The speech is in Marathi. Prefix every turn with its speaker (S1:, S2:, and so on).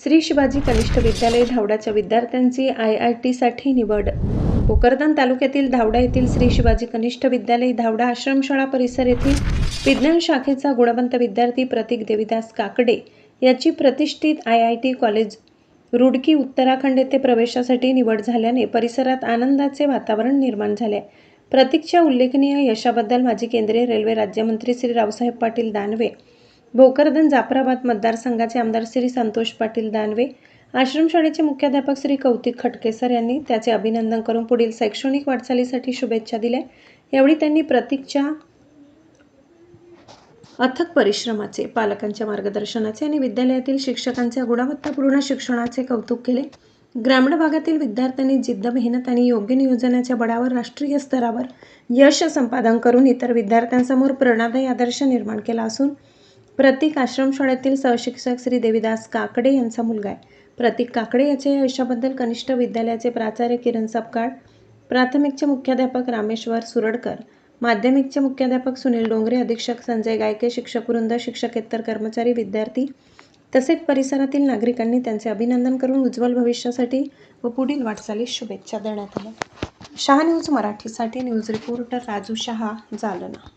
S1: श्री शिवाजी कनिष्ठ विद्यालय धावडाच्या विद्यार्थ्यांची IIT-साठी निवड. भोकरदन तालुक्यातील धावडा येथील श्री शिवाजी कनिष्ठ विद्यालय धावडा आश्रमशाळा परिसर येथील विज्ञान शाखेचा गुणवंत विद्यार्थी प्रतीक देविदास काकडे याची प्रतिष्ठित IIT कॉलेज रुडकी उत्तराखंड येथे प्रवेशासाठी निवड झाल्याने परिसरात आनंदाचे वातावरण निर्माण झाले. प्रतीकच्या उल्लेखनीय यशाबद्दल माजी केंद्रीय रेल्वे राज्यमंत्री श्री रावसाहेब पाटील दानवे, भोकरदन जाफराबाद मतदारसंघाचे आमदार श्री संतोष पाटील दानवे, आश्रमशाळेचे मुख्याध्यापक श्री कौतिक खटकेसर यांनी त्याचे अभिनंदन करून पुढील शैक्षणिक वाटचालीसाठी शुभेच्छा दिल्या. यावेळी त्यांनी प्रतीकच्या अथक परिश्रमाचे, पालकांच्या मार्गदर्शनाचे आणि विद्यालयातील शिक्षकांच्या गुणवत्तापूर्ण शिक्षणाचे कौतुक केले. ग्रामीण भागातील विद्यार्थ्यांनी जिद्द, मेहनत आणि योग्य नियोजनाच्या बळावर राष्ट्रीय स्तरावर यश संपादन करून इतर विद्यार्थ्यांसमोर प्रेरणादायी आदर्श निर्माण केला असून प्रतीक आश्रमशाळेतील सहशिक्षक श्री देविदास काकडे यांचा मुलगा आहे. प्रतीक काकडे याच्या या यशाबद्दल कनिष्ठ विद्यालयाचे प्राचार्य किरण सपकाळ, प्राथमिकचे मुख्याध्यापक रामेश्वर सुरडकर, माध्यमिकचे मुख्याध्यापक सुनील डोंगरे, अधीक्षक संजय गायके, शिक्षकवृंद, शिक्षकेतर कर्मचारी, विद्यार्थी तसेच परिसरातील नागरिकांनी त्यांचे अभिनंदन करून उज्ज्वल भविष्यासाठी व पुढील वाटचालीस शुभेच्छा देण्यात आल्या. शहा न्यूज मराठीसाठी न्यूज रिपोर्टर राजू शहा, जालना.